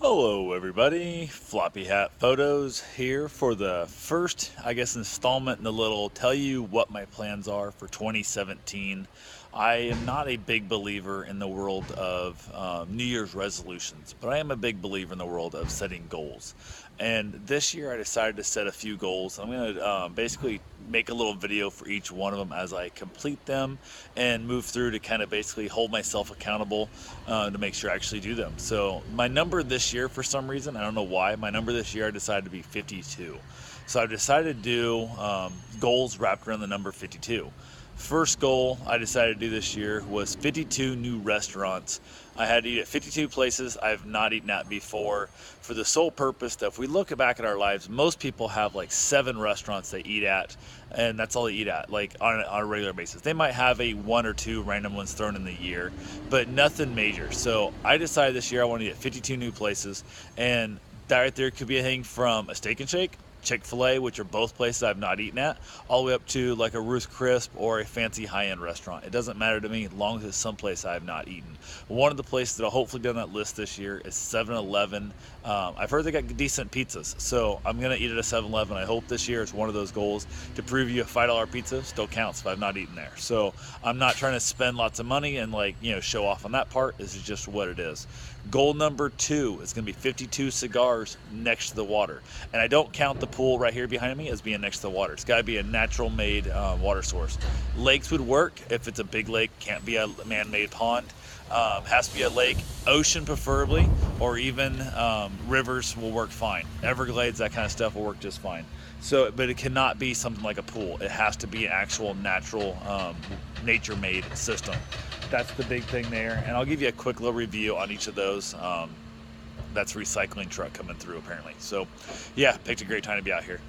Hello, everybody. Floppy Hat Photos here for the first, installment in the little tell you what my plans are for 2017. I am not a big believer in the world of New Year's resolutions, but I am a big believer in the world of setting goals. And this year I decided to set a few goals. I'm going to basically make a little video for each one of them as I complete them and move through to kind of basically hold myself accountable to make sure I actually do them. So my number this year, for some reason, I don't know why, my number this year I decided to be 52. So I've decided to do goals wrapped around the number 52. First goal I decided to do this year was 52 new restaurants. I had to eat at 52 places I have not eaten at before, for the sole purpose that if we look back at our lives, most people have like 7 restaurants they eat at, and that's all they eat at, like on a regular basis. They might have a 1 or 2 random ones thrown in the year, but nothing major. So I decided this year I want to eat at 52 new places, and that right there could be anything from a Steak and Shake, Chick-fil-A, which are both places I've not eaten at, all the way up to like a Ruth Crisp or a fancy high-end restaurant. It doesn't matter to me as long as it's someplace I have not eaten. One of the places that I'll hopefully be on that list this year is 7-Eleven. I've heard they got decent pizzas, so I'm going to eat at a 7-Eleven. I hope this year it's one of those goals to prove you a $5 pizza still counts if I've not eaten there. So I'm not trying to spend lots of money and show off on that part. This is just what it is. Goal number 2 is going to be 52 cigars next to the water. And I don't count the pool right here behind me as being next to the water. It's got to be a natural made water source. Lakes would work if it's a big lake, can't be a man-made pond. Has to be a lake, ocean preferably, or even rivers will work fine. Everglades, that kind of stuff will work just fine. So, but it cannot be something like a pool. It has to be an actual natural, nature-made system. That's the big thing there. And I'll give you a quick little review on each of those. That's a recycling truck coming through apparently. So yeah, picked a great time to be out here.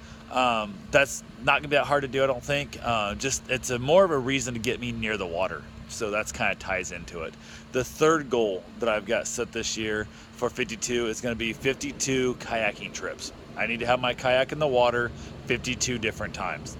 That's not gonna be that hard to do, I don't think. It's more of a reason to get me near the water. So that's kind of ties into it. The third goal that I've got set this year for 52 is going to be 52 kayaking trips. I need to have my kayak in the water 52 different times.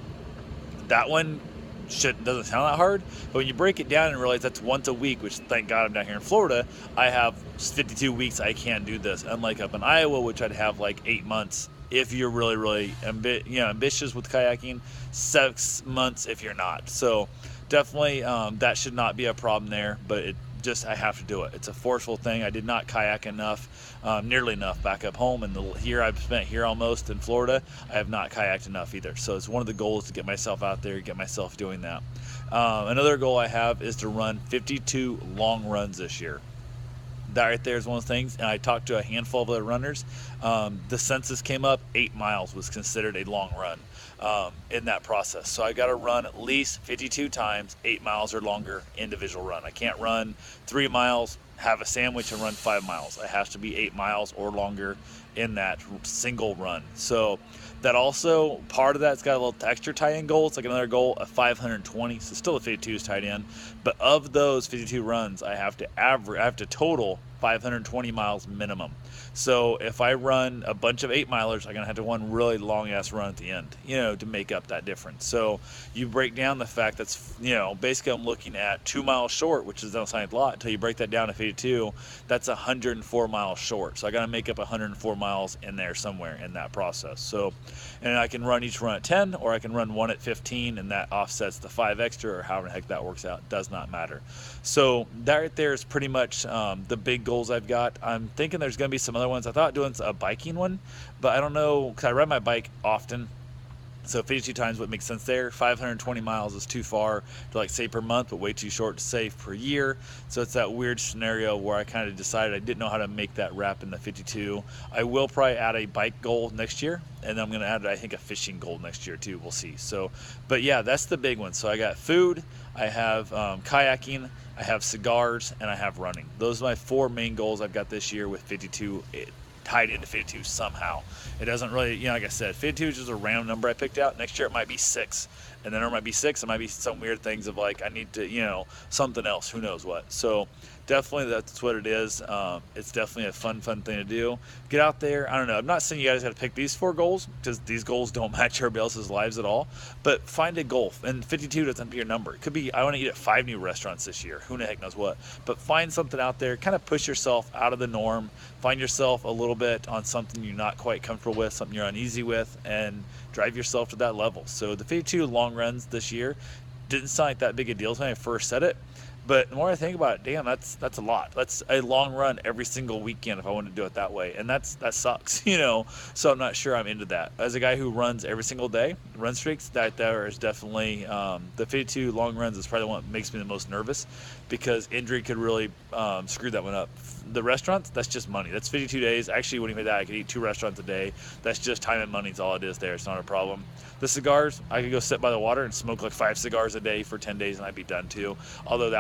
That one doesn't sound that hard, but when you break it down and realize that's once a week, which thank God I'm down here in Florida, I have 52 weeks I can't do this. Unlike up in Iowa, which I'd have like 8 months if you're really, really ambitious with kayaking, 6 months if you're not. So definitely that should not be a problem there, but I have to do it. It's a forceful thing. I did not kayak enough, nearly enough back up home, and the year I've spent here almost in Florida, I have not kayaked enough either. So it's one of the goals to get myself out there, get myself doing that. Another goal I have is to run 52 long runs this year. That right there is one of the things, and I talked to a handful of other runners. The census came up, 8 miles was considered a long run in that process. So I got to run at least 52 times, 8 miles or longer individual run. I can't run 3 miles, have a sandwich, and run 5 miles. It has to be 8 miles or longer in that single run. So that also, part of that's got a little extra tie-in goal. It's like another goal of 520, so still a 52 is tied in. But of those 52 runs, I have to total 520 miles minimum. So if I run a bunch of 8 milers, I'm gonna have to one really long ass run at the end, to make up that difference. So you break down the fact that's, basically I'm looking at 2 miles short, which is not sound a lot until you break that down to 52. That's 104 miles short. So I gotta make up 104 miles in there somewhere in that process. So, and I can run each run at 10, or I can run one at 15, and that offsets the 5 extra, or however the heck that works out. Does not matter. So that right there is pretty much the big goals I've got. I'm thinking there's going to be some other ones. I thought doing a biking one, but I don't know, because I ride my bike often. So 52 times would make sense there. 520 miles is too far to say per month, but way too short to say per year. So it's that weird scenario where I kind of decided I didn't know how to make that wrap in the 52. I will probably add a bike goal next year, and then I'm going to add, I think, a fishing goal next year too. We'll see. So, but yeah, that's the big one. So I got food, I have kayaking, I have cigars, and I have running. Those are my 4 main goals I've got this year with 52 tied into 52 somehow. It doesn't really, like I said, 52 is just a random number I picked out. Next year it might be 6, and then there might be 6. It might be some weird things of I need to, something else. Who knows what? So definitely that's what it is. It's definitely a fun thing to do. Get out there. I don't know. I'm not saying you guys got to pick these 4 goals because these goals don't match everybody else's lives at all. But find a goal. And 52 doesn't be your number. It could be I want to eat at 5 new restaurants this year. Who the heck knows what? But find something out there. Kind of push yourself out of the norm. Find yourself a little bit on something you're not quite comfortable with, something you're uneasy with, and drive yourself to that level. So the 52 long runs this year didn't sound like that big a deal when I first said it. But the more I think about it, damn, that's a lot. That's a long run every single weekend if I want to do it that way, and that sucks, you know. So I'm not sure I'm into that. As a guy who runs every single day, run streaks, that there is definitely the 52 long runs is probably the one that makes me the most nervous because injury could really screw that one up. The restaurants, that's just money. That's 52 days. Actually, when you made that, I could eat 2 restaurants a day. That's just time and money is all it is there. It's not a problem. The cigars, I could go sit by the water and smoke like 5 cigars a day for 10 days and I'd be done too. Although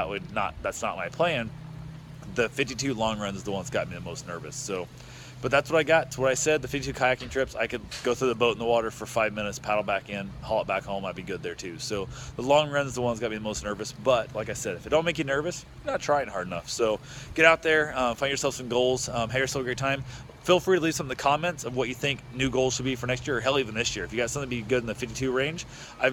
that's not my plan. The 52 long runs is the one that's got me the most nervous. So, but that's what I got. It's what I said. The 52 kayaking trips, I could go through the boat in the water for 5 minutes, paddle back in, haul it back home. I'd be good there too. So the long runs is the ones that got me the most nervous. But like I said, if it don't make you nervous, you're not trying hard enough. So get out there, find yourself some goals, have yourself a great time. Feel free to leave some in the comments of what you think new goals should be for next year, or hell, even this year. If you got something to be good in the 52 range, by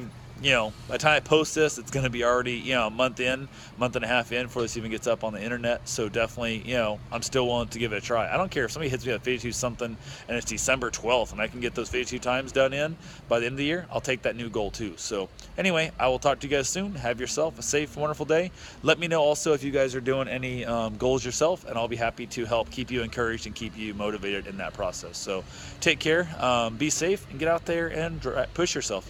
the time I post this, it's going to be already, a month and a half in before this even gets up on the internet. So definitely, I'm still willing to give it a try. I don't care if somebody hits me at 52 something and it's December 12th and I can get those 52 times done in by the end of the year, I'll take that new goal too. So anyway, I will talk to you guys soon. Have yourself a safe, wonderful day. Let me know also if you guys are doing any goals yourself, and I'll be happy to help keep you encouraged and keep you motivated in that process. So take care, be safe, and get out there and push yourself.